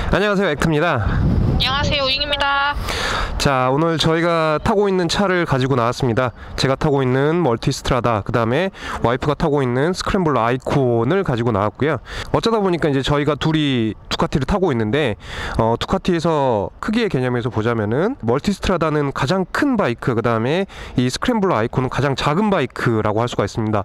안녕하세요, 에크입니다. 안녕하세요, 우잉입니다. 자, 오늘 저희가 타고 있는 차를 가지고 나왔습니다. 제가 타고 있는 멀티스트라다, 그 다음에 와이프가 타고 있는 스크램블러 아이콘을 가지고 나왔고요. 어쩌다 보니까 이제 저희가 둘이 두카티를 타고 있는데, 두카티에서 크기의 개념에서 보자면은 멀티스트라다는 가장 큰 바이크, 그 다음에 이 스크램블러 아이콘은 가장 작은 바이크라고 할 수가 있습니다.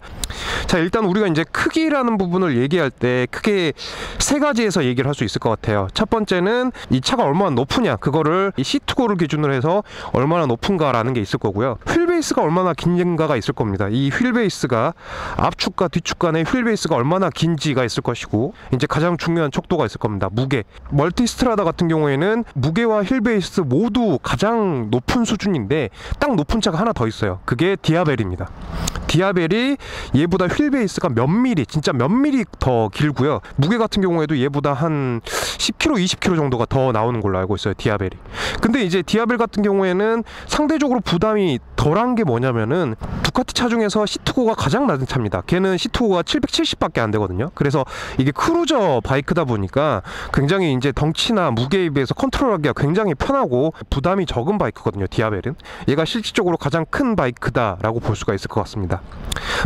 자, 일단 우리가 이제 크기라는 부분을 얘기할 때 크게 세 가지에서 얘기를 할 수 있을 것 같아요. 첫 번째는 이 차가 얼마나 높으냐, 그거를 이 시트고를 기준으로 해서 얼마나 높은가라는 게 있을 거고요. 휠베이스가 얼마나 긴가가 있을 겁니다. 이 휠베이스가 앞축과 뒤축 간의 휠베이스가 얼마나 긴지가 있을 것이고, 이제 가장 중요한 척도가 있을 겁니다. 무게. 멀티스트라다 같은 경우에는 무게와 휠베이스 모두 가장 높은 수준인데, 딱 높은 차가 하나 더 있어요. 그게 디아벨입니다. 디아벨이 얘보다 휠베이스가 몇 미리, 진짜 몇 미리 더 길고요. 무게 같은 경우에도 얘보다 한 10kg, 20kg 정도가 더 나오는 걸로 알고 있어요, 디아벨이. 근데 이제 디아벨 같은 경우에는 상대적으로 부담이 덜한 게 뭐냐면은 두카티 차 중에서 시트고가 가장 낮은 차입니다. 걔는 시트고가 770밖에 안 되거든요. 그래서 이게 크루저 바이크다 보니까 굉장히 이제 덩치나 무게에 비해서 컨트롤하기가 굉장히 편하고 부담이 적은 바이크거든요, 디아벨은. 얘가 실질적으로 가장 큰 바이크다라고 볼 수가 있을 것 같습니다.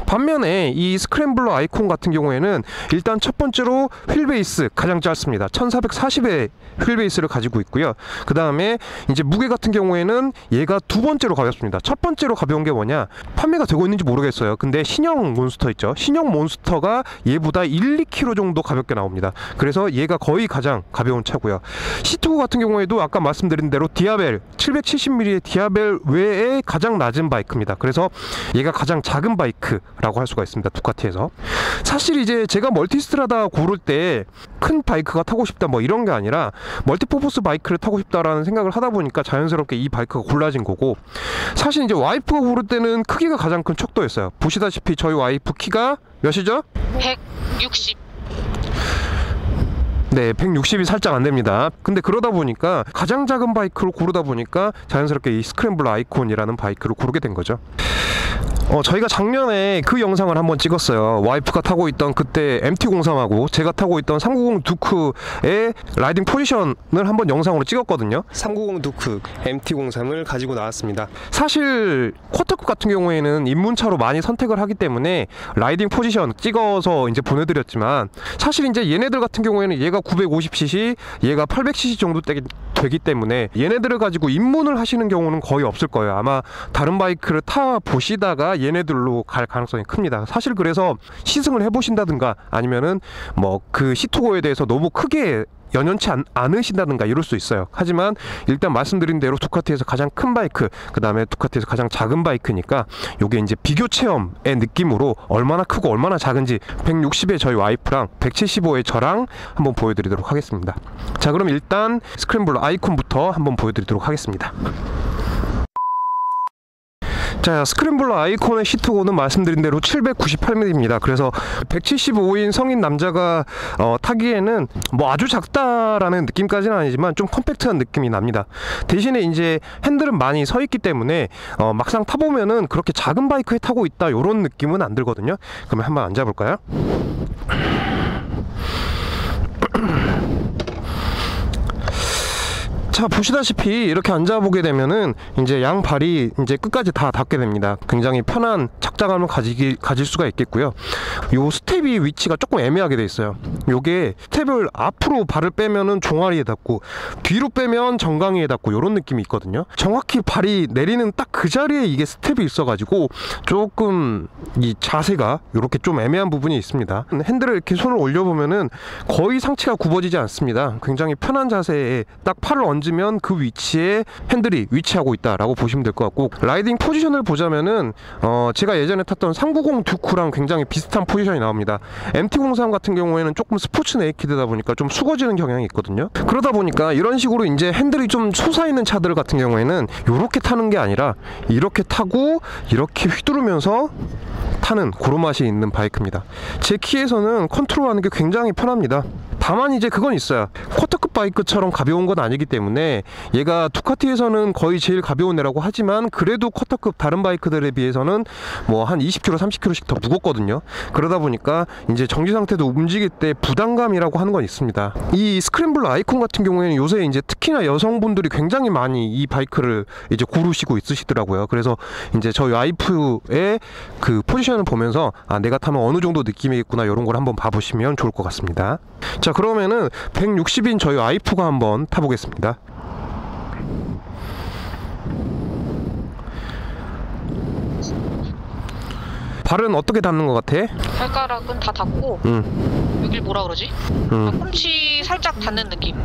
반면에 이 스크램블러 아이콘 같은 경우에는 일단 첫 번째로 휠베이스 가장 짧습니다. 1440의 휠베이스를 가지고 있고요. 그 다음에 이제 무게 같은 경우에는 얘가 두 번째로 가볍습니다. 첫 번째로 가벼운 게 뭐냐, 판매가 되고 있는지 모르겠어요. 근데 신형 몬스터 있죠, 신형 몬스터가 얘보다 1, 2kg 정도 가볍게 나옵니다. 그래서 얘가 거의 가장 가벼운 차고요. 시트고 같은 경우에도 아까 말씀드린 대로 디아벨 770mm의 디아벨 외에 가장 낮은 바이크입니다. 그래서 얘가 가장 작은 바이크라고 할 수가 있습니다, 두카티에서. 사실 이제 제가 멀티스트라다 고를 때 큰 바이크가 타고 싶다 뭐 이런 게 아니라 멀티퍼포스 바이크를 타고 싶다라는 생각을 하다 보니까 자연스럽게 이 바이크가 골라진 거고, 사실 이제 와이프가 고를 때는 크기가 가장 큰 척도였어요. 보시다시피 저희 와이프 키가 몇이죠? 160. 네, 160이 살짝 안 됩니다. 근데 그러다 보니까 가장 작은 바이크를 고르다 보니까 자연스럽게 이 스크램블러 아이콘이라는 바이크를 고르게 된 거죠. 저희가 작년에 그 영상을 한번 찍었어요. 와이프가 타고 있던 그때 MT-03하고 제가 타고 있던 390 두크의 라이딩 포지션을 한번 영상으로 찍었거든요. 390 두크 MT-03을 가지고 나왔습니다. 사실 쿼터급 같은 경우에는 입문차로 많이 선택을 하기 때문에 라이딩 포지션 찍어서 이제 보내드렸지만, 사실 이제 얘네들 같은 경우에는 얘가 950cc, 얘가 800cc 정도 되기 때문에 얘네들을 가지고 입문을 하시는 경우는 거의 없을 거예요. 아마 다른 바이크를 타 보시다가 얘네들로 갈 가능성이 큽니다. 사실 그래서 시승을 해보신다든가 아니면은 뭐 그 시트고에 대해서 너무 크게 연연치 않으신다든가 이럴 수 있어요. 하지만 일단 말씀드린 대로 두카티에서 가장 큰 바이크, 그 다음에 두카티에서 가장 작은 바이크니까 요게 이제 비교 체험의 느낌으로 얼마나 크고 얼마나 작은지 160의 저희 와이프랑 175의 저랑 한번 보여드리도록 하겠습니다. 자, 그럼 일단 스크램블러 아이콘부터 한번 보여드리도록 하겠습니다. 자, 스크램블러 아이콘의 시트고는 말씀드린 대로 798mm입니다. 그래서 175인 성인 남자가 타기에는 뭐 아주 작다라는 느낌까지는 아니지만 좀 컴팩트한 느낌이 납니다. 대신에 이제 핸들은 많이 서 있기 때문에 막상 타보면은 그렇게 작은 바이크에 타고 있다 요런 느낌은 안 들거든요. 그러면 한번 앉아볼까요? 자, 보시다시피 이렇게 앉아보게 되면은 이제 양발이 이제 끝까지 다 닿게 됩니다. 굉장히 편한 착장감을 가질 수가 있겠고요. 요 스텝이 위치가 조금 애매하게 돼 있어요. 요게 스텝을 앞으로 발을 빼면은 종아리에 닿고 뒤로 빼면 정강이에 닿고 요런 느낌이 있거든요. 정확히 발이 내리는 딱 그 자리에 이게 스텝이 있어가지고 조금 이 자세가 요렇게 좀 애매한 부분이 있습니다. 핸들을 이렇게 손을 올려보면은 거의 상체가 굽어지지 않습니다. 굉장히 편한 자세에 딱 팔을 얹으면 그 위치에 핸들이 위치하고 있다라고 보시면 될 것 같고, 라이딩 포지션을 보자면은 제가 예전에 탔던 390 듀크랑 굉장히 비슷한 포지션이 나옵니다. MT-03 같은 경우에는 조금 스포츠 네이키드다 보니까 좀 수거지는 경향이 있거든요. 그러다 보니까 이런 식으로 이제 핸들이 좀 솟아있는 차들 같은 경우에는 이렇게 타는 게 아니라 이렇게 타고 이렇게 휘두르면서 타는 그런 맛이 있는 바이크입니다. 제 키에서는 컨트롤하는 게 굉장히 편합니다. 다만 이제 그건 있어요. 쿼터급 바이크처럼 가벼운 건 아니기 때문에 얘가 두카티에서는 거의 제일 가벼운 애라고 하지만 그래도 쿼터급 다른 바이크들에 비해서는 뭐 한 20kg, 30kg씩 더 무겁거든요. 그러다 보니까 이제 정지 상태도 움직일 때 부담감이라고 하는 건 있습니다. 이 스크램블러 아이콘 같은 경우에는 요새 이제 특히나 여성분들이 굉장히 많이 이 바이크를 이제 고르시고 있으시더라고요. 그래서 이제 저희 와이프의 그 포지션을 보면서 아, 내가 타면 어느 정도 느낌이겠구나 이런 걸 한번 봐보시면 좋을 것 같습니다. 자, 그러면은 160인 저희 와이프가 한번 타보겠습니다. 발은 어떻게 닿는 것 같아? 발가락은 다 닿고 여길 뭐라 그러지? 꿈치 살짝 닿는 느낌.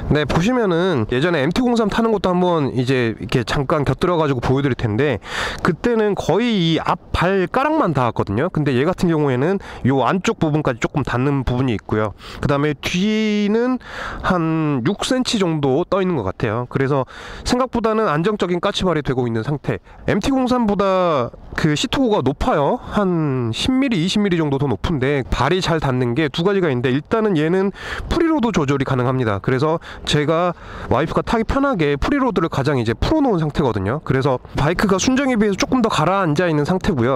네, 보시면은 예전에 MT-03 타는 것도 한번 이제 이렇게 잠깐 곁들여가지고 보여드릴 텐데 그때는 거의 이 앞 발가락만 닿았거든요. 근데 얘 같은 경우에는 요 안쪽 부분까지 조금 닿는 부분이 있고요. 그 다음에 뒤는 한 6cm 정도 떠 있는 것 같아요. 그래서 생각보다는 안정적인 까치발이 되고 있는 상태. MT-03보다 그 시트고가 높아요. 한 10mm, 20mm 정도 더 높은데 발이 잘 닿는 게 두 가지가 있는데 일단은 얘는 프리로드 조절이 가능합니다. 그래서 제가 와이프가 타기 편하게 프리로드를 가장 이제 풀어놓은 상태거든요. 그래서 바이크가 순정에 비해서 조금 더 가라앉아 있는 상태고요.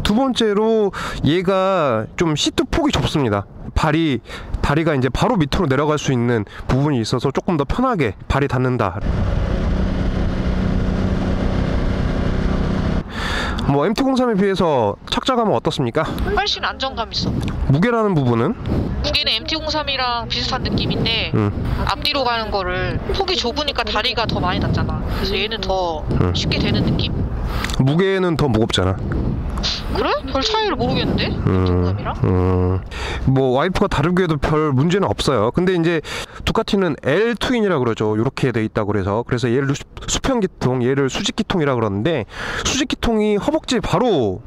두 번째로 얘가 좀 시트 폭이 좁습니다. 다리가 이제 바로 밑으로 내려갈 수 있는 부분이 있어서 조금 더 편하게 발이 닿는다. 뭐 MT-03에 비해서 착자감은 어떻습니까? 훨씬 안정감 있어. 무게라는 부분은? 무게는 MT-03이랑 비슷한 느낌인데 앞뒤로 가는 거를 폭이 좁으니까 다리가 더 많이 닿잖아. 그래서 얘는 더 쉽게 되는 느낌? 무게는 더 무겁잖아. 그래? 별 차이를 모르겠는데? MT-03이랑? 뭐 와이프가 다루기에도 별 문제는 없어요. 근데 이제 두카티는 L 트윈이라 그러죠. 이렇게 돼 있다고 그래서 얘를 수평기통, 얘를 수직기통이라 그러는데 수직기통이 허벅지 바로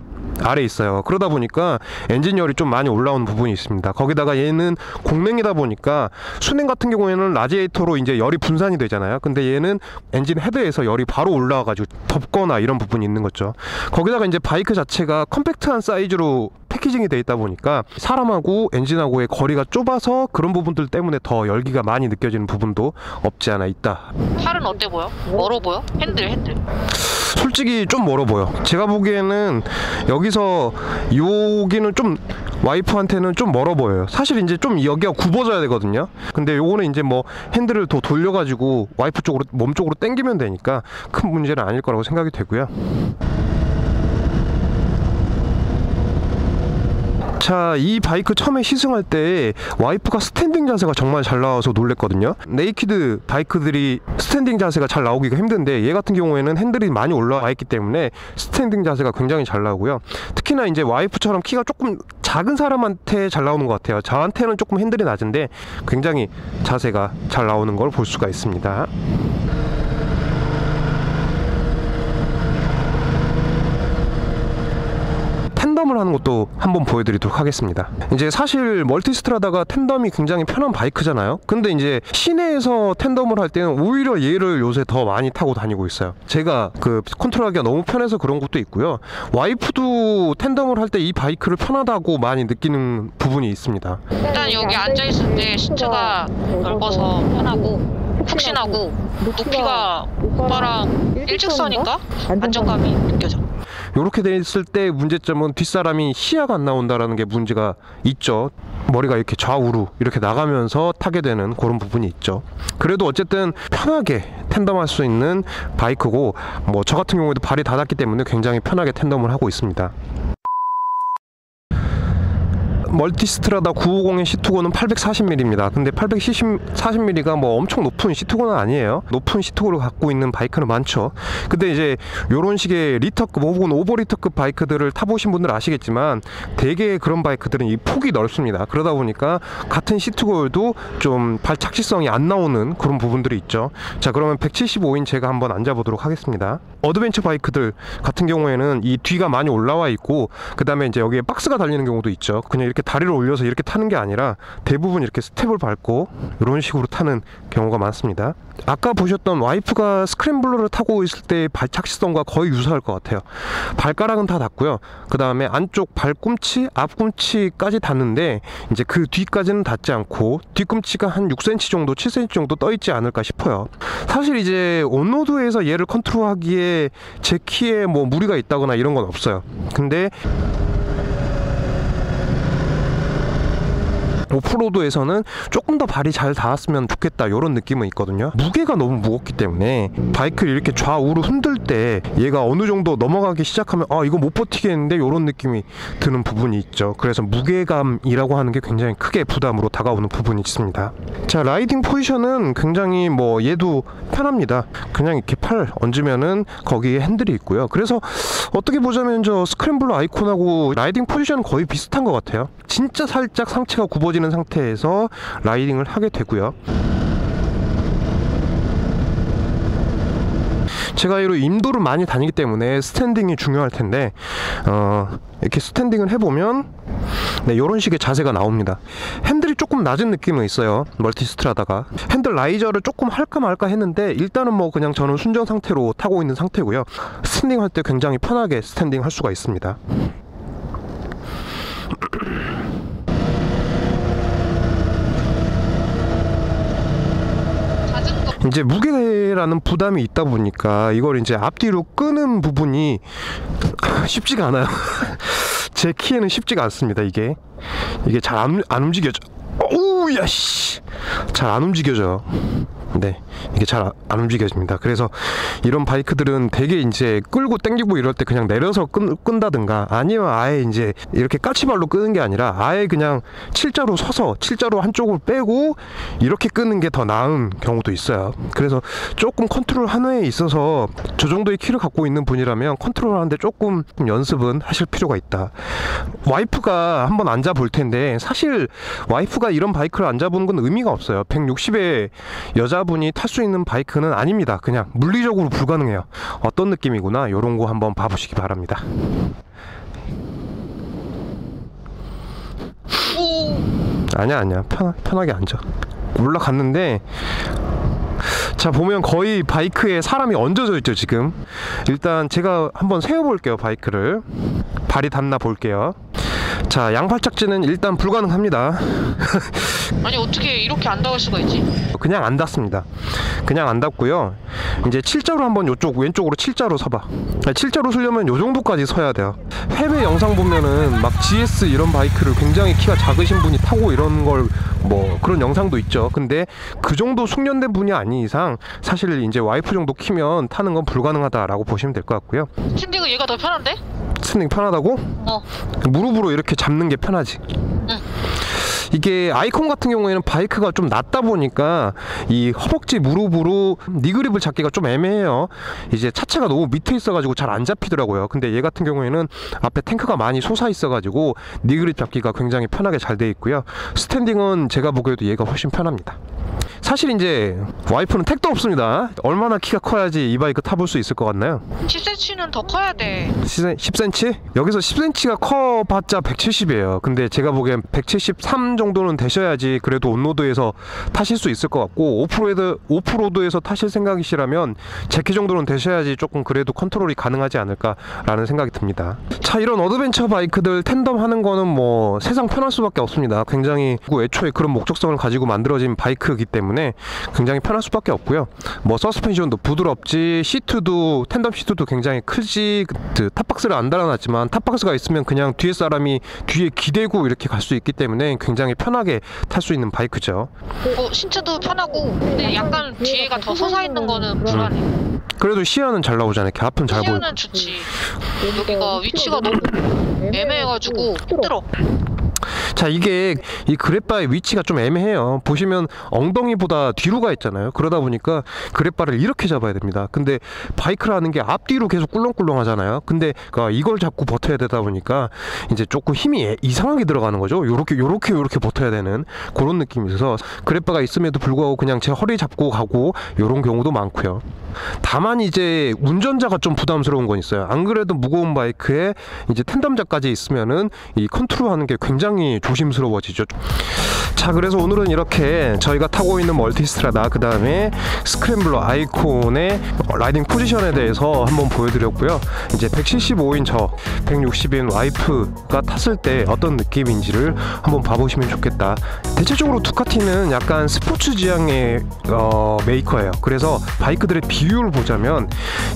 아래 있어요. 그러다 보니까 엔진열이 좀 많이 올라오는 부분이 있습니다. 거기다가 얘는 공냉이다 보니까 순냉 같은 경우에는 라지에이터로 이제 열이 분산이 되잖아요. 근데 얘는 엔진 헤드에서 열이 바로 올라와가지고 덥거나 이런 부분이 있는 거죠. 거기다가 이제 바이크 자체가 컴팩트한 사이즈로 패키징이 돼 있다 보니까 사람하고 엔진하고의 거리가 좁아서 그런 부분들 때문에 더 열기가 많이 느껴지는 부분도 없지 않아 있다. 팔은 어때 보여? 멀어 보여? 핸들. 솔직히 좀 멀어 보여. 제가 보기에는 여기서 여기는 좀 와이프한테는 좀 멀어 보여요. 사실 이제 좀 여기가 굽어져야 되거든요. 근데 요거는 이제 뭐 핸들을 더 돌려가지고 와이프 쪽으로 몸 쪽으로 당기면 되니까 큰 문제는 아닐 거라고 생각이 되고요. 자, 이 바이크 처음에 시승할 때 와이프가 스탠딩 자세가 정말 잘 나와서 놀랬거든요. 네이키드 바이크들이 스탠딩 자세가 잘 나오기가 힘든데 얘 같은 경우에는 핸들이 많이 올라와 있기 때문에 스탠딩 자세가 굉장히 잘 나오고요. 특히나 이제 와이프처럼 키가 조금 작은 사람한테 잘 나오는 것 같아요. 저한테는 조금 핸들이 낮은데 굉장히 자세가 잘 나오는 걸 볼 수가 있습니다. 텐덤을 하는 것도 한번 보여드리도록 하겠습니다. 이제 사실 멀티스트라다가 텐덤이 굉장히 편한 바이크잖아요. 근데 이제 시내에서 텐덤을 할 때는 오히려 얘를 요새 더 많이 타고 다니고 있어요. 제가 그 컨트롤하기가 너무 편해서 그런 것도 있고요. 와이프도 텐덤을 할 때 이 바이크를 편하다고 많이 느끼는 부분이 있습니다. 일단 여기 앉아있을 때 시트가 넓어서 편하고 푹신하고 높이가 오빠랑 일직선인가? 안정감이 느껴져. 이렇게 돼 있을 때 문제점은 뒷사람이 시야가 안 나온다라는 게 문제가 있죠. 머리가 이렇게 좌우로 이렇게 나가면서 타게 되는 그런 부분이 있죠. 그래도 어쨌든 편하게 텐덤할 수 있는 바이크고 뭐 저 같은 경우에도 발이 닿았기 때문에 굉장히 편하게 텐덤을 하고 있습니다. 멀티스트라다 950의 시트고는 840mm입니다. 근데 840mm가 뭐 엄청 높은 시트고는 아니에요. 높은 시트고를 갖고 있는 바이크는 많죠. 근데 이제 요런 식의 리터급 혹은 오버리터급 바이크들을 타보신 분들은 아시겠지만 대개 그런 바이크들은 이 폭이 넓습니다. 그러다 보니까 같은 시트고여도 좀 발 착지성이 안 나오는 그런 부분들이 있죠. 자, 그러면 175인 제가 한번 앉아보도록 하겠습니다. 어드벤처 바이크들 같은 경우에는 이 뒤가 많이 올라와 있고 그 다음에 이제 여기에 박스가 달리는 경우도 있죠. 그냥 이렇게 다리를 올려서 이렇게 타는 게 아니라 대부분 이렇게 스텝을 밟고 이런 식으로 타는 경우가 많습니다. 아까 보셨던 와이프가 스크램블러를 타고 있을 때의 발착시선과 거의 유사할 것 같아요. 발가락은 다 닿고요. 그 다음에 안쪽 발꿈치, 앞꿈치까지 닿는데 이제 그 뒤까지는 닿지 않고 뒤꿈치가 한 6cm 정도, 7cm 정도 떠 있지 않을까 싶어요. 사실 이제 온로드에서 얘를 컨트롤하기에 제 키에 뭐 무리가 있다거나 이런 건 없어요. 근데 오프로드에서는 조금 더 발이 잘 닿았으면 좋겠다 이런 느낌은 있거든요. 무게가 너무 무겁기 때문에 바이크를 이렇게 좌우로 흔들 때 얘가 어느 정도 넘어가기 시작하면 아 이거 못 버티겠는데 이런 느낌이 드는 부분이 있죠. 그래서 무게감이라고 하는 게 굉장히 크게 부담으로 다가오는 부분이 있습니다. 자, 라이딩 포지션은 굉장히 뭐 얘도 편합니다. 그냥 이렇게 팔 얹으면은 거기에 핸들이 있고요. 그래서 어떻게 보자면 저 스크램블러 아이콘하고 라이딩 포지션은 거의 비슷한 것 같아요. 진짜 살짝 상체가 굽어지는 상태에서 라이딩을 하게 되고요. 제가 이로 인도를 많이 다니기 때문에 스탠딩이 중요할 텐데 이렇게 스탠딩을 해보면 네, 이런 식의 자세가 나옵니다. 핸들이 조금 낮은 느낌은 있어요. 멀티스트라다가 핸들 라이저를 조금 할까 말까 했는데 일단은 뭐 그냥 저는 순정 상태로 타고 있는 상태고요. 스탠딩 할 때 굉장히 편하게 스탠딩 할 수가 있습니다. 이제 무게라는 부담이 있다 보니까 이걸 이제 앞뒤로 끄는 부분이 쉽지가 않아요. 제 키에는 쉽지가 않습니다. 이게 잘 안 움직여져. 오우 야씨, 잘 안 움직여져. 네, 이게 잘 안 움직여집니다. 그래서 이런 바이크들은 되게 이제 끌고 당기고 이럴 때 그냥 내려서 끈다든가 아니면 아예 이제 이렇게 까치발로 끄는 게 아니라 아예 그냥 칠자로 서서 칠자로 한쪽을 빼고 이렇게 끄는 게 더 나은 경우도 있어요. 그래서 조금 컨트롤 하나에 있어서 저 정도의 키를 갖고 있는 분이라면 컨트롤 하는데 조금 연습은 하실 필요가 있다. 와이프가 한번 앉아 볼 텐데 사실 와이프가 이런 바이크를 앉아보는 건 의미가 없어요. 160의 여자분이 탈 수 있는 바이크는 아닙니다. 그냥 물리적으로 불가능해요. 어떤 느낌이구나 요런 거 한번 봐보시기 바랍니다. 아니야 편하게 앉아. 올라갔는데 자, 보면 거의 바이크에 사람이 얹어져 있죠. 지금 일단 제가 한번 세워볼게요. 바이크를 발이 닿나 볼게요. 자, 양팔짝지는 일단 불가능합니다. 아니 어떻게 이렇게 안 닿을 수가 있지? 그냥 안 닿습니다. 그냥 안 닿고요. 이제 칠자로 한번 요쪽 왼쪽으로 칠자로 서봐. 칠자로 서려면 요 정도까지 서야 돼요. 해외 영상 보면은 막 GS 이런 바이크를 굉장히 키가 작으신 분이 타고 이런 걸 뭐 그런 영상도 있죠. 근데 그 정도 숙련된 분이 아닌 이상 사실 이제 와이프 정도 키면 타는 건 불가능하다라고 보시면 될 것 같고요. 스탠딩은 얘가 더 편한데? 스탠딩 편하다고? 무릎으로 이렇게 잡는 게 편하지. 응. 이게 아이콘 같은 경우에는 바이크가 좀 낮다 보니까 이 허벅지 무릎으로 니그립을 잡기가 좀 애매해요. 이제 차체가 너무 밑에 있어가지고 잘 안 잡히더라고요. 근데 얘 같은 경우에는 앞에 탱크가 많이 솟아 있어가지고 니그립 잡기가 굉장히 편하게 잘 돼 있고요. 스탠딩은 제가 보기에도 얘가 훨씬 편합니다. 사실 이제 와이프는 택도 없습니다. 얼마나 키가 커야지 이 바이크 타볼 수 있을 것 같나요? 10cm는 더 커야 돼. 10cm? 여기서 10cm가 커봤자 170이에요. 근데 제가 보기엔 173 정도는 되셔야지 그래도 온로드에서 타실 수 있을 것 같고 오프로드에서 타실 생각이시라면 제 키 정도는 되셔야지 조금 그래도 컨트롤이 가능하지 않을까라는 생각이 듭니다. 자, 이런 어드벤처 바이크들 텐덤 하는 거는 뭐 세상 편할 수밖에 없습니다. 굉장히 애초에 그런 목적성을 가지고 만들어진 바이크이기 때문에 굉장히 편할 수밖에 없고요. 뭐 서스펜션도 부드럽지, 시트도 텐덤 시트도 굉장히 크지. 그 탑박스를 안 달아놨지만 탑박스가 있으면 그냥 뒤에 사람이 뒤에 기대고 이렇게 갈 수 있기 때문에 굉장히 편하게 탈 수 있는 바이크죠. 신체도 편하고 근데 약간 뒤에가 더 솟아있는 거는 불안해. 그래도 시야는 잘 나오잖아요. 이렇게 앞은 잘 보이고. 시야는 좋지. 여기가 위치가 너무 애매해가지고 힘들어. 자, 이게 이 그랩바의 위치가 좀 애매해요. 보시면 엉덩이보다 뒤로 가 있잖아요. 그러다 보니까 그랩바를 이렇게 잡아야 됩니다. 근데 바이크라는 게 앞뒤로 계속 꿀렁꿀렁 하잖아요. 근데 이걸 잡고 버텨야 되다 보니까 이제 조금 힘이 이상하게 들어가는 거죠. 요렇게 버텨야 되는 그런 느낌이 있어서 그랩바가 있음에도 불구하고 그냥 제 허리 잡고 가고 요런 경우도 많고요. 다만 이제 운전자가 좀 부담스러운 건 있어요. 안 그래도 무거운 바이크에 이제 텐덤자까지 있으면은 이 컨트롤하는 게 굉장히 굉장히 조심스러워지죠. 자, 그래서 오늘은 이렇게 저희가 타고 있는 멀티스트라다, 그 다음에 스크램블러 아이콘의 라이딩 포지션에 대해서 한번 보여드렸고요. 이제 175인 저 160인 와이프가 탔을 때 어떤 느낌인지를 한번 봐보시면 좋겠다. 대체적으로 두카티는 약간 스포츠 지향의 메이커예요. 그래서 바이크들의 비율을 보자면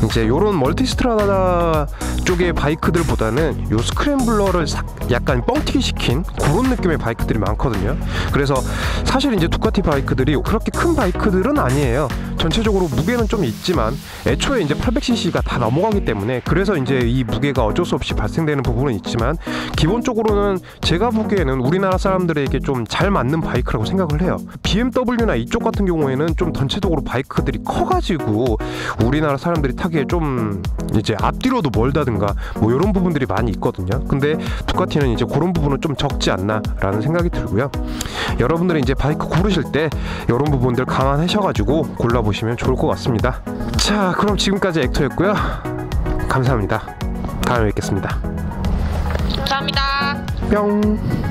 이제 요런 멀티스트라다 쪽의 바이크들보다는 요 스크램블러를 약간 뻥튀기 시킨 그런 느낌의 바이크들이 많거든요. 그래서 사실 이제 두카티 바이크들이 그렇게 큰 바이크들은 아니에요. 전체적으로 무게는 좀 있지만 애초에 이제 800cc가 다 넘어가기 때문에, 그래서 이제 이 무게가 어쩔 수 없이 발생되는 부분은 있지만, 기본적으로는 제가 보기에는 우리나라 사람들에게 좀 잘 맞는 바이크라고 생각을 해요. BMW나 이쪽 같은 경우에는 좀 전체적으로 바이크들이 커가지고 우리나라 사람들이 타기에 좀 이제 앞뒤로도 멀다든가 뭐 이런 부분들이 많이 있거든요. 근데 두카티는 이제 그런 부분은 좀 적지 않나 라는 생각이 들고요. 여러분들이 이제 바이크 고르실 때 이런 부분들 감안하셔가지고 골라보시면 좋을 것 같습니다. 자, 그럼 지금까지 엑토였고요. 감사합니다. 다음에 뵙겠습니다. 감사합니다. 뿅.